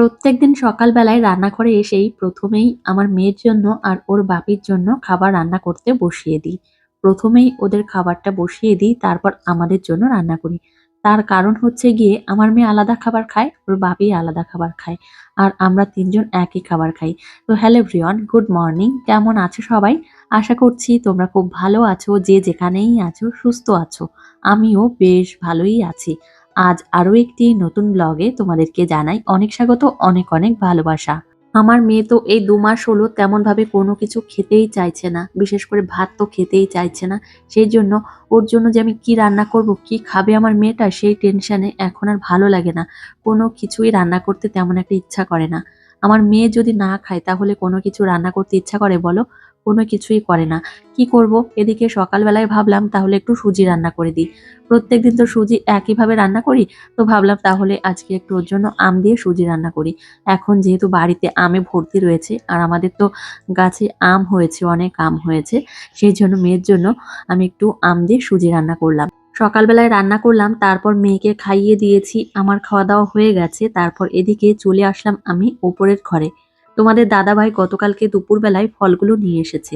প্রত্যেকদিন সকালবেলায় রান্নাঘরে এসেই প্রথমেই আমার মেয়ের জন্য আর ওর বাপির জন্য খাবার রান্না করতে বসিয়ে দিই। প্রথমেই ওদের খাবারটা বসিয়ে দিই, তারপর আমাদের জন্য রান্না করি। তার কারণ হচ্ছে গিয়ে আমার মেয়ে আলাদা খাবার খায়, ওর বাপি আলাদা খাবার খায়। আর আমরা ৩ জন একই খাবার খাই। তো হ্যালো এভরিওয়ান, গুড মর্নিং। কেমন আছো সবাই? আশা করছি তোমরা খুব ভালো আছো, যে যেখানেই আছো সুস্থ আছো। আমিও বেশ ভালোই আছি। আজ আরো একটি নতুন ব্লগে তোমাদেরকে জানাই অনেক স্বাগত, অনেক অনেক ভালোবাসা। আমার মেয়ে তো এই ২ মাস হলো তেমনভাবে কোনো কিছু খেতেই চাইছে না। বিশেষ করে ভাত তো খেতেই চাইছে না। সেইজন্য ওর জন্য যে আমি কি রান্না করব, কি খাবে আমার মেয়েটা, সেই টেনশনে এখন আর ভালো লাগে না। কোনো কিছুই রান্না করতে তেমন একটা ইচ্ছা করে না। আমার মেয়ে যদি না খায় তাহলে কোনো কিছু রান্না করতে ইচ্ছা করে বলো? কোনো কিছুই করে না। কি করব? এদিকে সকালবেলায় ভাবলাম তাহলে একটু সুজি রান্না করে দিই। প্রত্যেকদিন তো সুজি একইভাবে রান্না করি। তো ভাবলাম তাহলে আজকে একটু ওর জন্য আম দিয়ে সুজি রান্না করি। এখন যেহেতু বাড়িতে আমে ভর্তি রয়েছে আর আমাদের তো গাছে আম হয়েছে, অনেক আম হয়েছে। সেইজন্য মেয়ের জন্য আমি একটু আম দিয়ে সুজি রান্না করলাম। সকালবেলায় রান্না করলাম, তারপর মেয়েকে খাইয়ে দিয়েছি। আমার খাওয়া-দাওয়া হয়ে গেছে। তারপর এদিকে চলে আসলাম আমি ওপরের ঘরে। তোমাদের দাদাভাই গতকালকে দুপুরবেলায় ফলগুলো নিয়ে এসেছে।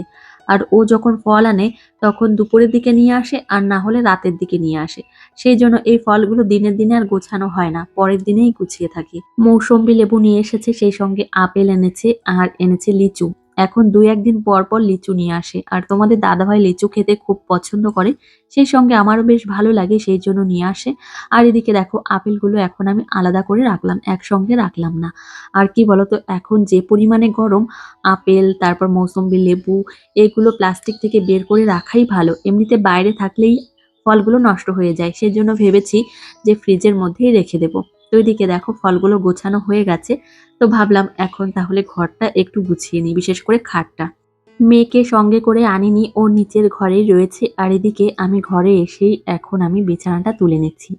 আর ও যখন ফল আনে তখন দুপুরের দিকে নিয়ে আসে, আর না হলে রাতের দিকে নিয়ে আসে। সেইজন্য এই ফলগুলো দিনের দিনে আর গোছানো হয় না। পরের দিনেই গুছিয়ে থাকি। মৌসম্বি লেবু নিয়ে এসেছে, সেই সঙ্গে আপেল এনেছে আর এনেছে লিচু। এখন ২-১ দিন পর পর লিচু নিয়ে আসে। আর তোমাদের দাদাভাই লিচু খেতে খুব পছন্দ করে। সেই সঙ্গে আমারও বেশ ভালো লাগে, সেইজন্য নিয়ে আসে। আর এদিকে দেখো আপেলগুলো এখন আমি আলাদা করে রাখলাম, একসঙ্গে রাখলাম না। আর কি বলতো, এখন যে পরিমাণে গরম, আপেল তারপর মৌসম্বি লেবু এগুলো প্লাস্টিক থেকে বের করে রাখাই ভালো। এমনিতে বাইরে থাকলেই ফলগুলো নষ্ট হয়ে যায়। সেজন্য ভেবেছি যে ফ্রিজের মধ্যেই রেখে দেব। তো এদিকে দেখো ফলগুলো গোছানো হয়ে গেছে। তো ভাবলাম এখন তাহলে ঘরটা একটু গুছিয়ে নিই, বিশেষ করে খাটটা। মেয়েকে সঙ্গে করে আনিনি, ও নিচের ঘরেই রয়েছে। আর এদিকে আমি ঘরে এসেই এখন আমি বিছানাটা তুলে নিচ্ছি।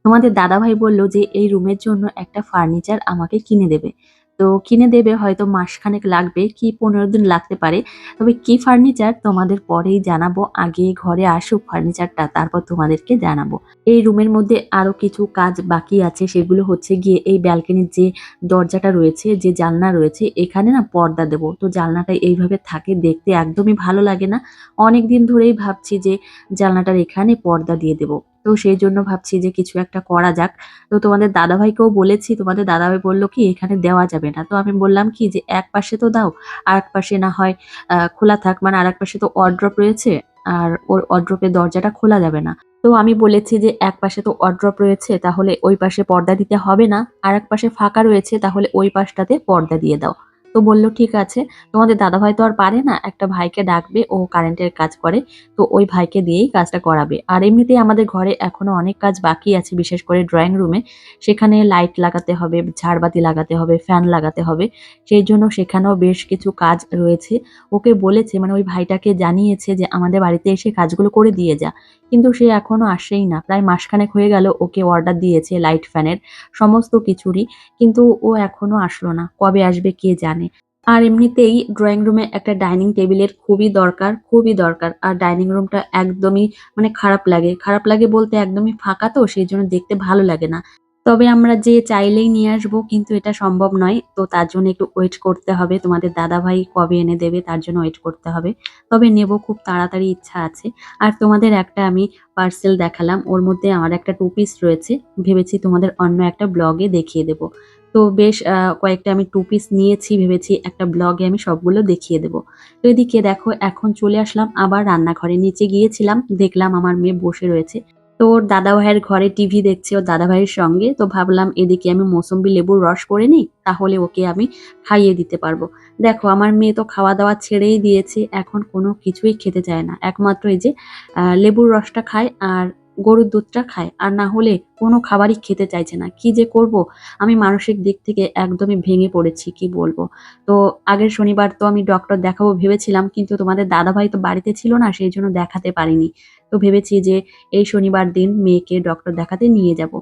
তোমাদের দাদাভাই বলল যে এই রুমের জন্য একটা ফার্নিচার আমাকে কিনে দেবে। তো কিনে দেবে হয়তো মাসখানেক লাগবে, কি ১৫ দিন লাগতে পারে। তবে কি ফার্নিচার তোমাদের পরেই জানাবো। আগে ঘরে আসুক ফার্নিচারটা, তারপর তোমাদেরকে জানাবো। এই রুমের মধ্যে আরো কিছু কাজ বাকি আছে, সেগুলো হচ্ছে গিয়ে এই ব্যালকনির যে দরজাটা রয়েছে, যে জানলা রয়েছে, এখানে না পর্দা দেব। তো জানলাটা এইভাবে থাকে, দেখতে একদমই ভালো লাগে না। অনেকদিন ধরেই ভাবছি যে জানলাটার এখানে পর্দা দিয়ে দেব। তো সেইজন্য ভাবছি যে কিছু একটা করা যাক। তো তোমাদের দাদাভাইকেও বলেছি, তোমাদের দাদাভাই বলল কি এখানে দেওয়া যাবে না। তো আমি বললাম কি যে এক পাশে তো দাও, আরেক পাশে না হয় খোলা থাক। মানে আরেক পাশে তো ওয়ারড্রপ রয়েছে, আর ওর ওয়ারড্রপের দরজাটা খোলা যাবে না। তো আমি বলেছি যে এক পাশে তো ওয়ারড্রপ রয়েছে, তাহলে ওই পাশে পর্দা দিতে হবে না। আরেক পাশে ফাঁকা রয়েছে, তাহলে ওই পাশটাতে পর্দা দিয়ে দাও। তো বলল ঠিক আছে। তোমাদের দাদাভাই তো আর পারে না, একটা ভাইকে ডাকবে, ও কারেন্টের কাজ করে। তো ওই ভাইকে দিয়েই কাজটা করাবে। আর এমনিতেই আমাদের ঘরে এখনো অনেক কাজ বাকি আছে, বিশেষ করে ড্রয়িং রুমে। সেখানে লাইট লাগাতে হবে, ঝাড়বাতি লাগাতে হবে, ফ্যান লাগাতে হবে। সেইজন্য সেখানেও বেশ কিছু কাজ রয়েছে। ওকে বলেছে, মানে ওই ভাইটাকে জানিয়েছে যে আমাদের বাড়িতে এসে কাজগুলো করে দিয়ে যা। কিন্তু সে এখনো আসেই না। প্রায় মাসখানেক হয়ে গেল ওকে অর্ডার দিয়েছে লাইট, ফ্যানের, সমস্ত কিছুরই। কিন্তু ও এখনো আসলো না। কবে আসবে কে জানে। আর এমনিতেই ড্রয়িং রুমে একটা ডাইনিং টেবিলের খুবই দরকার, খুবই দরকার। আর ডাইনিং রুমটা একদমই মানে খারাপ লাগে। খারাপ লাগে বলতে একদমই ফাঁকা, তো সেইজন্য দেখতে ভালো লাগে না। তবে আমরা যেয়ে চাইলেই নিয়ে আসবো, কিন্তু এটা সম্ভব নয়। তো তার জন্য একটু ওয়েট করতে হবে। তোমাদের দাদাভাই কবে এনে দেবে তার জন্য ওয়েট করতে হবে। তবে নেব, খুব তাড়াতাড়ি ইচ্ছা আছে। আর তোমাদের একটা আমি পার্সেল দেখালাম। ওর মধ্যে আমার একটা 2 পিস রয়েছে। ভেবেছি তোমাদের অন্য একটা ব্লগে দেখিয়ে দেব। তো বেশ কয়েকটা আমি 2 পিস নিয়েছি, ভেবেছি একটা ব্লগে আমি সবগুলো দেখিয়ে দেব। তো এদিকে দেখো এখন চলে আসলাম আবার রান্নাঘরে। নিচে গিয়েছিলাম, দেখলাম আমার মেয়ে বসে রয়েছে। তো ওর দাদাভাইয়ের ঘরে টিভি দেখছে ওর দাদাভাইয়ের সঙ্গে। তো ভাবলাম এদিকে আমি মৌসম্বি লেবুর রস করে নিই, তাহলে ওকে আমি খাইয়ে দিতে পারবো। দেখো আমার মেয়ে তো খাওয়া-দাওয়া ছেড়েই দিয়েছে। এখন কোনো কিছুই খেতে চায় না। একমাত্র এই যে লেবুর রসটা খায় আর গরুর দুধটা খায়। আর না হলে কোনো খাবারই খেতে চাইছে না। কি যে করব? আমি মানসিক দিক থেকে একদমই ভেঙে পড়েছি, কি বলবো। তো আগের শনিবার তো আমি ডক্টর দেখাবো ভেবেছিলাম, কিন্তু তোমাদের দাদাভাই তো বাড়িতে ছিল না, সেইজন্য দেখাতে পারিনি। তো ভেবেছি যে এই শনিবার দিন মেয়েকে ডক্টর দেখাতে নিয়ে যাব।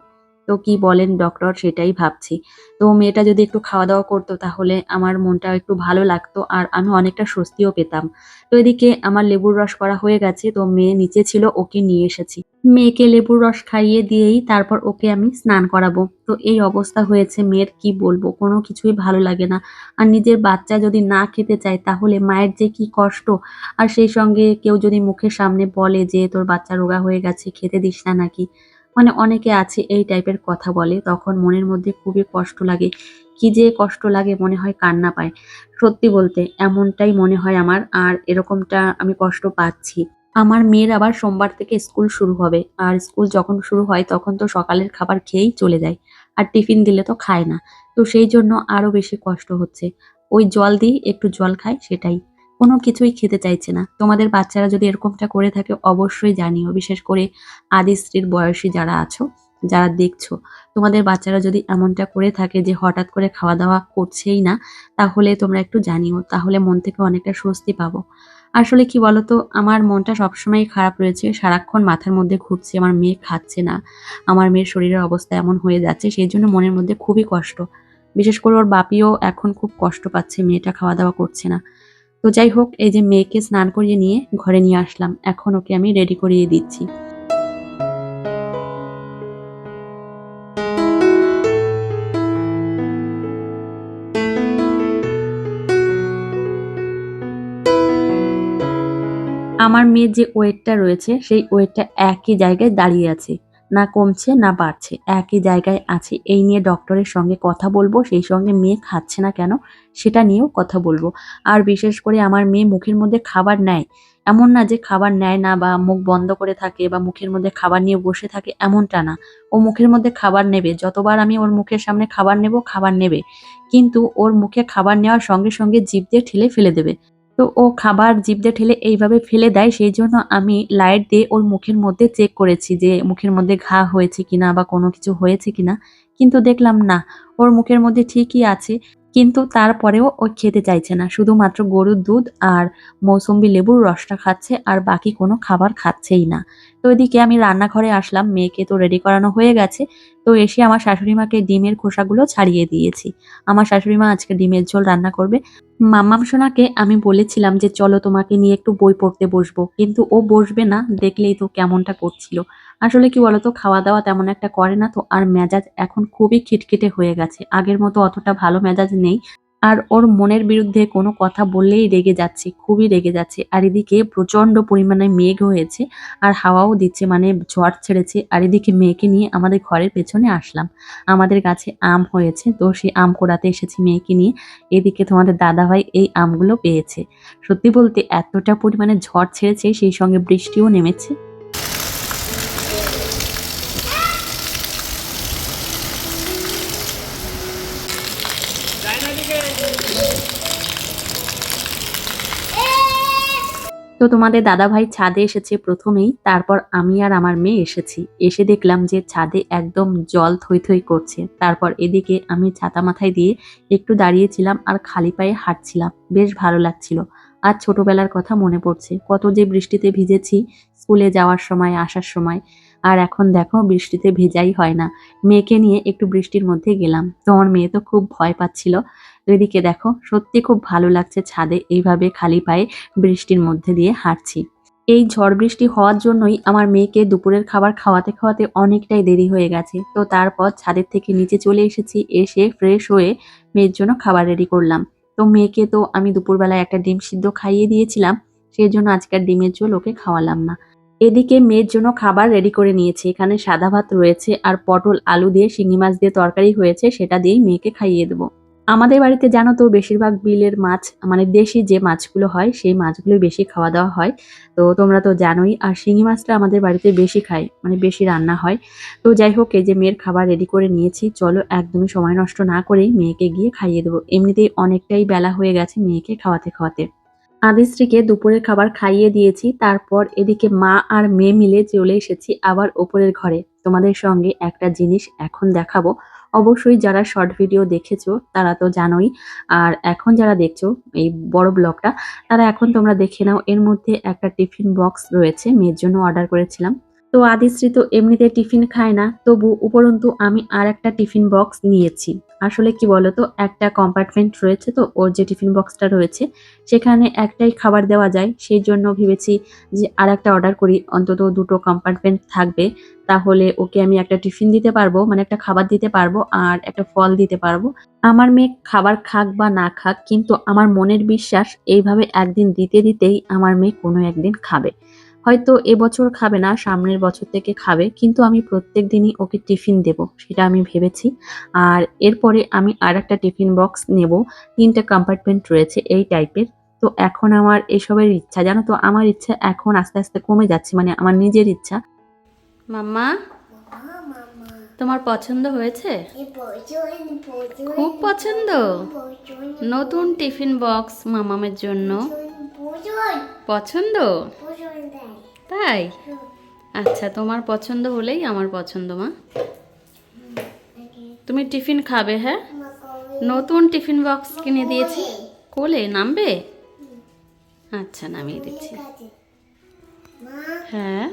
তো কি বলেন ডক্টর সেটাই ভাবছি। তো মেয়েটা যদি একটু খাওয়া-দাওয়া করতো তাহলে আমার মনটা একটু ভালো লাগতো আর আমি অনেকটা স্বস্তিও পেতাম। তো এদিকে আমার লেবুর রস করা হয়ে গেছে। তো মেয়ে নিচে ছিল, ওকে নিয়ে এসেছি। মেয়েকে লেবুর রস খাইয়ে দিয়েই তারপর ওকে আমি স্নান করাবো। তো এই অবস্থা হয়েছে মেয়ের, কি বলবো? কোনো কিছুই ভালো লাগে না। আর নিজের বাচ্চা যদি না খেতে চায় তাহলে মায়ের যে কি কষ্ট। আর সেই সঙ্গে কেউ যদি মুখের সামনে বলে যে, "তোর বাচ্চা রোগা হয়ে গেছে, খেতে দিস না নাকি?" মানে অনেকে আছে এই টাইপের কথা বলে। তখন মনের মধ্যে খুবই কষ্ট লাগে। কি যে কষ্ট লাগে মনে হয় কান্না পায়। সত্যি বলতে এমনটাই মনে হয় আমার। আর এরকমটা আমি কষ্ট পাচ্ছি। আমার মেয়ের আবার সোমবার থেকে স্কুল শুরু হবে। আর স্কুল যখন শুরু হয় তখন তো সকালের খাবার খেয়েই চলে যায়। আর টিফিন দিলে তো খায় না। তো সেই জন্য আরো বেশি কষ্ট হচ্ছে। ওই জল দিই, একটু জল খায় সেটাই। কোনো কিছুই খেতে চাইছে না। তোমাদের বাচ্চারা যদি এরকমটা করে থাকে অবশ্যই জানিও। বিশেষ করে আদিশ্রীর বয়সী যারা আছো, যারা দেখছো, তোমাদের বাচ্চারা যদি এমনটা করে থাকে যে হঠাৎ করে খাওয়া-দাওয়া করছেই না, তাহলে তোমরা একটু জানিও। তাহলে মন থেকে অনেকটা স্বস্তি পাবো। আসলে কি বলতো? আমার মনটা সবসময়ই খারাপ রয়েছে। সারাক্ষণ মাথার মধ্যে ঘুরছে আমার মেয়ে খাচ্ছে না। আমার মেয়ের শরীরের অবস্থা এমন হয়ে যাচ্ছে, সেইজন্য মনের মধ্যে খুবই কষ্ট। বিশেষ করে ওর বাপিও এখন খুব কষ্ট পাচ্ছে, মেয়েটা খাওয়া-দাওয়া করছে না। তো যাই হোক, এই যে মেয়েকে স্নান করিয়ে নিয়ে ঘরে নিয়ে আসলাম। এখন ওকে আমি রেডি করিয়ে দিচ্ছি। আমার মেয়ের যে ওয়েটটা রয়েছে, সেই ওয়েটটা একই জায়গায় দাঁড়িয়ে আছে। না কমছে না বাড়ছে। একই জায়গায় আছে। এই নিয়ে ডক্টরের সঙ্গে কথা বলবো। সেই সঙ্গে মেয়ে খাচ্ছে না কেন? সেটা নিয়েও কথা বলবো। আর বিশেষ করে আমার মেয়ে মুখের মধ্যে খাবার নেয়। এমন না যে খাবার নেয় না বা মুখ বন্ধ করে থাকে বা মুখের মধ্যে খাবার নিয়ে বসে থাকে, এমনটা না। ও মুখের মধ্যে খাবার নেবে। যতবার আমি ওর মুখের সামনে খাবার নেব, খাবার নেবে। কিন্তু ওর মুখে খাবার নেওয়ার সঙ্গে, সঙ্গে জিভ দিয়ে ঠেলে ফেলে দেবে। তো ও খাবার জিভ দিয়ে ঠেলে এইভাবে ফেলে দেয়, সেইজন্য আমি লাইট দিয়ে ওর মুখের মধ্যে চেক করেছি যে মুখের মধ্যে ঘা হয়েছে কিনা বা কোনো কিছু হয়েছে কিনা। কিন্তু দেখলাম না, ওর মুখের মধ্যে ঠিকই আছে। কিন্তু তারপরেও ও খেতে চাইছে না। শুধুমাত্র গরুর দুধ আর মৌসুম্বি লেবুর রসটা খাচ্ছে আর বাকি কোনো খাবার খাচ্ছেই না। তো এদিকে আমি রান্নাঘরে আসলাম, মেয়েকে তো রেডি করানো হয়ে গেছে। তো এসে আমার শাশুড়ি মাকে ডিমের খোসাগুলো ছাড়িয়ে দিয়েছি। আমার শাশুড়ি মা আজকে ডিমের ঝোল রান্না করবে। মাম্মাম সোনাকে আমি বলেছিলাম যে, "চলো তোমাকে নিয়ে একটু বই পড়তে বসবো।" কিন্তু ও বসবে না, দেখলেই তো কেমনটা করছিল। আসলে কি বলতো? খাওয়া-দাওয়া তেমন একটা করে না তো, আর মেজাজ এখন খুবই খিটখিটে হয়ে গেছে। আগের মতো অতটা ভালো মেজাজ নেই। আর ওর মনের বিরুদ্ধে কোনো কথা বললেই রেগে যাচ্ছে, খুবই রেগে যাচ্ছে। আর এদিকে প্রচন্ড পরিমাণে মেঘ হয়েছে আর হাওয়াও দিচ্ছে, মানে ঝড় ছেড়েছে। আর এদিকে মেয়েকে নিয়ে আমাদের ঘরের পেছনে আসলাম। আমাদের গাছে আম হয়েছে, তো সেই আম কুড়াতে এসেছি মেয়েকে নিয়ে। এদিকে তোমাদের দাদাভাই এই আমগুলো পেয়েছে। সত্যি বলতে এতটা পরিমাণে ঝড় ছেড়েছে, সেই সঙ্গে বৃষ্টিও নেমেছে। তো তোমাদের দাদাভাই ছাদে এসেছে প্রথমেই, তারপর আমি আর আমার মেয়ে এসেছি। এসে দেখলাম যে ছাদে একদম জল থই, থই করছে। তারপর এদিকে আমি ছাতা মাথায় দিয়ে একটু দাঁড়িয়েছিলাম আর খালি পায়ে হাঁটছিলাম। বেশ ভালো লাগছিল। আর ছোটবেলার কথা মনে পড়ছে। কত যে বৃষ্টিতে ভিজেছি স্কুলে যাওয়ার সময়, আসার সময়। আর এখন দেখো বৃষ্টিতে ভেজাই হয় না। মেয়েকে নিয়ে একটু বৃষ্টির মধ্যে গেলাম। তো আমার মেয়ে তো খুব ভয় পাচ্ছিল। তো এদিকে দেখো সত্যি খুব ভালো লাগছে ছাদে এইভাবে খালি পায়ে বৃষ্টির মধ্যে দিয়ে হাঁটছি। এই ঝড় বৃষ্টি হওয়ার জন্যই আমার মেয়েকে দুপুরের খাবার খাওয়াতে, খাওয়াতে অনেকটাই দেরি হয়ে গেছে। তো তারপর ছাদের থেকে নিচে চলে এসেছি। এসে ফ্রেশ হয়ে মেয়ের জন্য খাবার রেডি করলাম। তো মেয়েকে তো আমি দুপুরবেলায় একটা ডিম সিদ্ধ খাইয়ে দিয়েছিলাম। সেজন্য আজকে আর ডিমের ঝোল ওকে খাওয়ালাম না। এদিকে মেয়ের জন্য খাবার রেডি করে নিয়েছি। এখানে সাদা ভাত রয়েছে আর পটল, আলু দিয়ে শিঙি মাছ দিয়ে তরকারি হয়েছে, সেটা দিয়েই মেয়েকে খাইয়ে দেব। আমাদের বাড়িতে জানো তো বেশিরভাগ বিলের মাছ, মানে দেশি যে মাছগুলো হয় সেই মাছগুলোই বেশি খাওয়া দাওয়া হয়। তো তোমরা তো জানোই। আর শিঙি মাছটা আমাদের বাড়িতে বেশি খাই, মানে বেশি রান্না হয়। তো যাই হোক, এই যে মেয়ের খাবার রেডি করে নিয়েছি। চলো একদমই সময় নষ্ট না করেই মেয়েকে গিয়ে খাইয়ে দেবো। এমনিতেই অনেকটাই বেলা হয়ে গেছে মেয়েকে খাওয়াতে, খাওয়াতে। আদিশ্রীকে দুপুরের খাবার খাইয়ে দিয়েছি। তারপর এদিকে মা আর মেয়ে মিলে চলে এসেছি আবার ওপরের ঘরে। তোমাদের সঙ্গে একটা জিনিস এখন দেখাবো। অবশ্যই যারা শর্ট ভিডিও দেখেছো তারা তো জানোই। আর এখন যারা দেখছো এই বড় ব্লগটা, তারা এখন তোমরা দেখে নাও। এর মধ্যে একটা টিফিন বক্স রয়েছে, মেয়ের জন্য অর্ডার করেছিলাম। তো আদিশ্রী তো এমনিতে টিফিন খায় না, তবু উপরন্তু আমি আর একটা টিফিন বক্স নিয়েছি। আসলে কি বলতো, একটা কম্পার্টমেন্ট রয়েছে, তো ওর যে টিফিন বক্সটা রয়েছে সেখানে একটাই খাবার দেওয়া যায়, সেই জন্য ভেবেছি যে আর একটা অর্ডার করি, অন্তত দুটো কম্পার্টমেন্ট থাকবে, তাহলে ওকে আমি একটা টিফিন দিতে পারবো, মানে একটা খাবার দিতে পারবো আর একটা ফল দিতে পারবো। আমার মেয়ে খাবার খাক বা না খাক, কিন্তু আমার মনের বিশ্বাস এইভাবে একদিন দিতে দিতেই আমার মেয়ে কোনো একদিন খাবে। হয়তো এবছর খাবে না, সামনের বছর থেকে খাবে, কিন্তু আমি প্রত্যেক দিনই ওকে টিফিন দেব, সেটা আমি ভেবেছি। আর এরপরে আমি আর একটা টিফিন বক্স নেব, 3টে কম্পার্টমেন্ট রয়েছে এই টাইপের। তো এখন আমার এসবের ইচ্ছা, জানো তো, আমার ইচ্ছা এখন আস্তে আস্তে কমে যাচ্ছে, মানে আমার নিজের ইচ্ছা। মাম্মা, তোমার পছন্দ হয়েছে? খুব পছন্দ। নতুন টিফিন বক্স মামামের জন্য পছন্দ, তাই? আচ্ছা, তোমার পছন্দ হলেই আমার পছন্দ মা। তুমি টিফিন খাবে? হ্যাঁ, নতুন টিফিন বক্স কিনে দিয়েছি। কোলে নামবে? আচ্ছা, নামিয়ে দিচ্ছি। হ্যাঁ,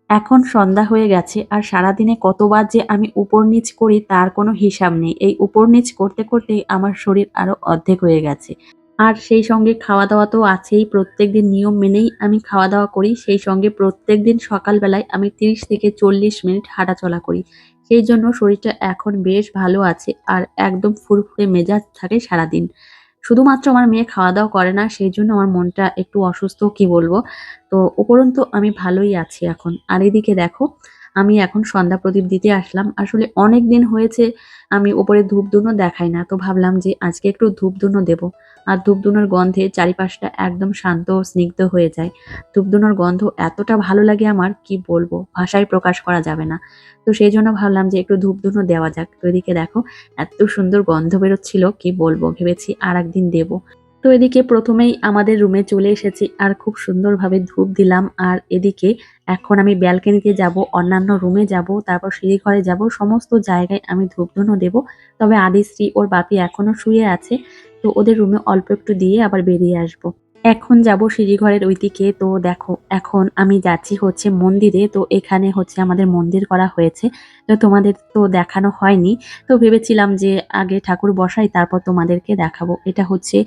এখন সন্ধ্যা হয়ে গেছে আর সারাদিনে কতবার যে আমি উপর নিচ করি তার কোনো হিসাব নেই। এই উপর নিচ করতে করতেই আমার শরীর আরো অর্ধেক হয়ে গেছে। আর সেই সঙ্গে খাওয়া দাওয়া তো আছেই, প্রত্যেকদিন নিয়ম মেনেই আমি খাওয়া দাওয়া করি। সেই সঙ্গে প্রত্যেকদিন সকালবেলায় আমি ৩০ থেকে ৪০ মিনিট হাঁটাচলা করি। সেই জন্য শরীরটা এখন বেশ ভালো আছে আর একদম ফুরফুরে মেজাজ থাকে সারাদিন। শুধুমাত্র আমার মেয়ে খাওয়া দাওয়া করে না, সেই জন্য আমার মনটা একটু অসুস্থ, কি বলবো। তো উপরন্তু আমি ভালোই আছি এখন। আর এদিকে দেখো, আমি এখন সন্ধ্যা প্রদীপ দিতে আসলাম। আসলে অনেক দিন হয়েছে আমি উপরে ধূপধুনো দেখাই না, তো ভাবলাম যে আজকে একটু ধূপধুনো দেব। আর ধূপধুনোর গন্ধে চারিপাশটা একদম শান্ত ও স্নিগ্ধ হয়ে যায়। ধূপধুনোর গন্ধ এতটা ভালো লাগে আমার, কি বলবো, ভাষায় প্রকাশ করা যাবে না। তো সেই জন্য ভাবলাম যে একটু ধূপধুনো দেওয়া যাক। তো এদিকে দেখো, এত সুন্দর গন্ধ বেরোচ্ছিল, কি বলবো, ভেবেছি আর একদিন দেব। তো এদিকে প্রথমেই আমাদের রুমে চলে এসেছি আর খুব সুন্দরভাবে ধূপ দিলাম। আর এদিকে এখন আমি ব্যালকনিতে যাব, অন্যান্য রুমে যাব, তারপর সিঁড়িঘরে যাব, সমস্ত জায়গায় আমি ধূপধুনো দেব। তবে আদিশ্রী ওর বাপি এখনো শুয়ে আছে, তো ওদের রুমে অল্প একটু দিয়ে আবার বেরিয়ে আসব। এখন যাব সিঁড়িঘরের ওইদিকে। তো দেখো, এখন আমি যাচ্ছি হচ্ছে মন্দিরে। তো এখানে হচ্ছে আমাদের মন্দির করা হয়েছে, তো তোমাদের তো দেখানো হয়নি। তো ভেবেছিলাম যে আগে ঠাকুর বসাই, তারপর তোমাদেরকে দেখাবো। এটা হচ্ছে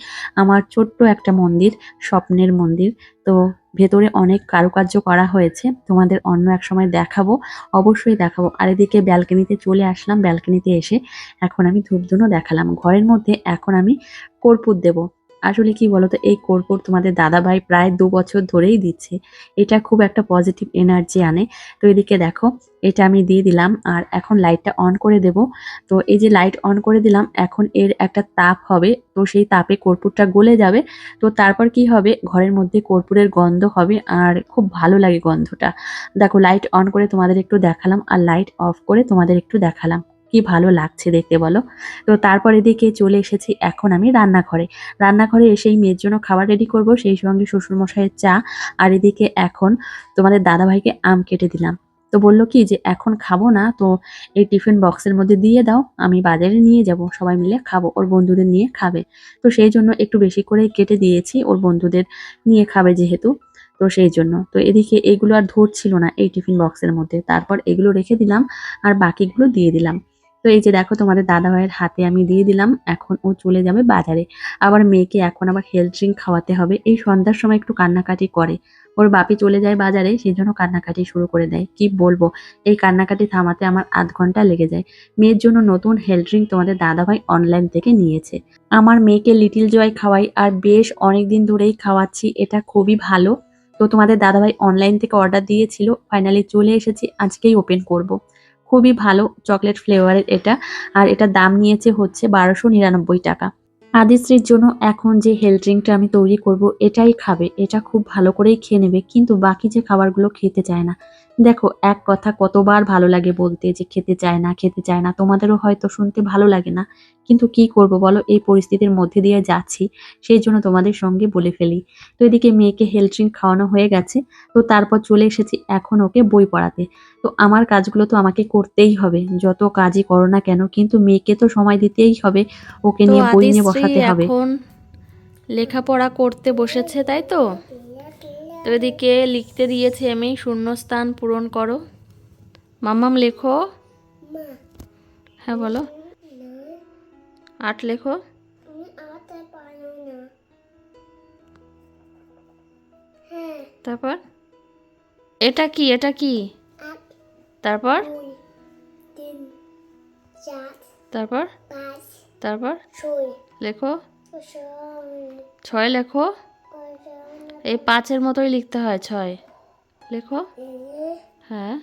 আমার ছোট্ট একটা মন্দির, স্বপ্নের মন্দির। তো ভেতরে অনেক কারুকার্য করা হয়েছে, তোমাদের অন্য এক সময় দেখাবো, অবশ্যই দেখাবো। আর এদিকে ব্যালকনিতে চলে আসলাম, ব্যালকনিতে এসে এখন আমি ধূপধুনো দেখালাম। ঘরের মধ্যে এখন আমি কর্পূর দেব। আসলে কি বলতো, এই কর্পূর তোমাদের দাদাভাই প্রায় ২ বছর ধরেই দিচ্ছে। এটা খুব একটা পজিটিভ এনার্জি আনে। তো এদিকে দেখো, এটা আমি দিয়ে দিলাম আর এখন লাইটটা অন করে দেব। তো এই যে লাইট অন করে দিলাম, এখন এর একটা তাপ হবে, তো সেই তাপে কর্পূরটা গলে যাবে। তো তারপর কি হবে, ঘরের মধ্যে কর্পূরের গন্ধ হবে আর খুব ভালো লাগে গন্ধটা। দেখো, লাইট অন করে তোমাদের একটু দেখালাম আর লাইট অফ করে তোমাদের একটু দেখালাম, কি ভালো লাগছে দেখতে বলো। তো তারপর এদিকে চলে এসেছি এখন আমি রান্নাঘরে। রান্নাঘরে এসেই মেয়ের জন্য খাবার রেডি করব, সেই সঙ্গে শ্বশুরমশাইয়ের চা। আর এদিকে এখন তোমাদের দাদাভাইকে আম কেটে দিলাম। তো বললো কি যে এখন খাবো না, তো এই টিফিন বক্সের মধ্যে দিয়ে দাও, আমি বাজারে নিয়ে যাব, সবাই মিলে খাবো, ওর বন্ধুদের নিয়ে খাবে। তো সেই জন্য একটু বেশি করে কেটে দিয়েছি, ওর বন্ধুদের নিয়ে খাবে যেহেতু। তো সেই জন্য তো এদিকে এগুলো আর ধরছিল না এই টিফিন বক্সের মধ্যে, তারপর এগুলো রেখে দিলাম আর বাকিগুলো দিয়ে দিলাম। তো এই যে দেখো, তোমাদের দাদাভাইয়ের হাতে আমি দিয়ে দিলাম, এখন ও চলে যাবে বাজারে। আবার মেয়েকে এখন আবার হেলথ ড্রিঙ্ক খাওয়াতে হবে, এই সন্ধ্যার সময় একটু কান্নাকাটি করে। ওর বাপি চলে যায় বাজারে, সেই জন্য কান্নাকাটি শুরু করে দেয়, কি বলবো, এই কান্নাকাটি থামাতে আমার আধ ঘন্টা লেগে যায়। মেয়ের জন্য নতুন হেলথ ড্রিঙ্ক তোমাদের দাদাভাই অনলাইন থেকে নিয়েছে। আমার মেয়েকে লিটিল জয় খাওয়াই আর বেশ অনেকদিন ধরেই খাওয়াচ্ছি, এটা খুবই ভালো। তো তোমাদের দাদাভাই অনলাইন থেকে অর্ডার দিয়েছিল, ফাইনালি চলে এসেছি, আজকেই ওপেন করব। খুবই ভালো চকলেট ফ্লেভারের এটা। আর এটার দাম নিয়েছে হচ্ছে ১২৯৯ টাকা। আদিশ্রীর জন্য এখন যে হেলথ ড্রিঙ্কটা আমি তৈরি করব এটাই খাবে, এটা খুব ভালো করেই খেয়ে নেবে, কিন্তু বাকি যে খাবারগুলো খেতে চায় না। দেখো, এক কথা কতবার ভালো লাগে বলতে যে খেতে চায় না, খেতে চায় না, তোমাদেরও হয়তো শুনতে ভালো লাগে না, কিন্তু কি করব বলো, এই পরিস্থিতির মধ্যে দিয়ে যাচ্ছি, সেই জন্য তোমাদের সঙ্গে বলে ফেলি। তো এদিকে মেয়েকে হেলথ ড্রিঙ্ক খাওয়ানো হয়ে গেছে। তো তারপর চলে এসেছি এখন ওকে বই পড়াতে। তো আমার কাজগুলো তো আমাকে করতেই হবে, যত কাজই করো না কেন, কিন্তু মেয়েকে তো সময় দিতেই হবে, ওকে তো নিয়ে বই নিয়ে আদিশ্রী বসাতে হবে। এখন লেখাপড়া করতে বসেছে, তাই তো? তো এদিকে লিখতে দিয়েছি আমি, শূন্যস্থান পূরণ করো। মাম্মাম লেখো। হ্যাঁ বলো। 8 লেখো। তারপর এটা কি, এটা কি? তারপর তারপর তারপর লেখো। 6 লেখো। এই 5-এর মতোই লিখতে হয়, 6 লেখো। হ্যাঁ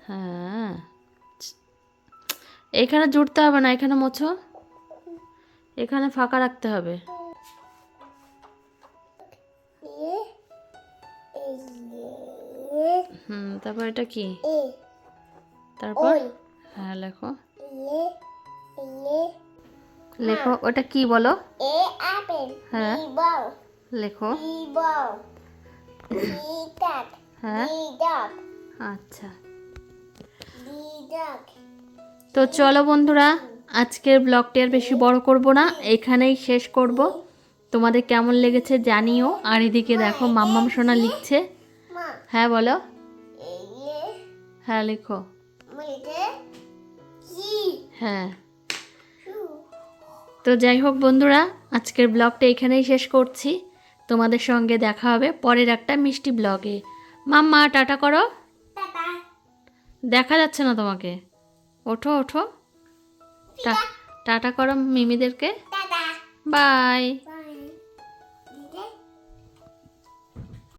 হ্যাঁ, এখানে জুড়তে হবে না, এখানে মোছো, এখানে ফাঁকা রাখতে হবে। তারপর এটা কি? তারপর হ্যাঁ লেখো। লেখো ওটা কি বলো। হ্যাঁ লেখো। হ্যাঁ আচ্ছা। তো চলো বন্ধুরা, আজকের ব্লগটি আর বেশি বড় করব না, এখানেই শেষ করব। তোমাদের কেমন লেগেছে জানিও। আর এদিকে দেখো মাম্মাম সোনা লিখছে। হ্যাঁ বলো। হ্যাঁ লেখো। হ্যাঁ। তো যাই হোক বন্ধুরা, আজকের ব্লগটা এখানেই শেষ করছি। তোমাদের সঙ্গে দেখা হবে পরের একটা মিষ্টি ব্লগে। মাম্মা টাটা করো। দেখা যাচ্ছে না তোমাকে, ওঠো ওঠো, টাটা করো মিমিদেরকে। বাই।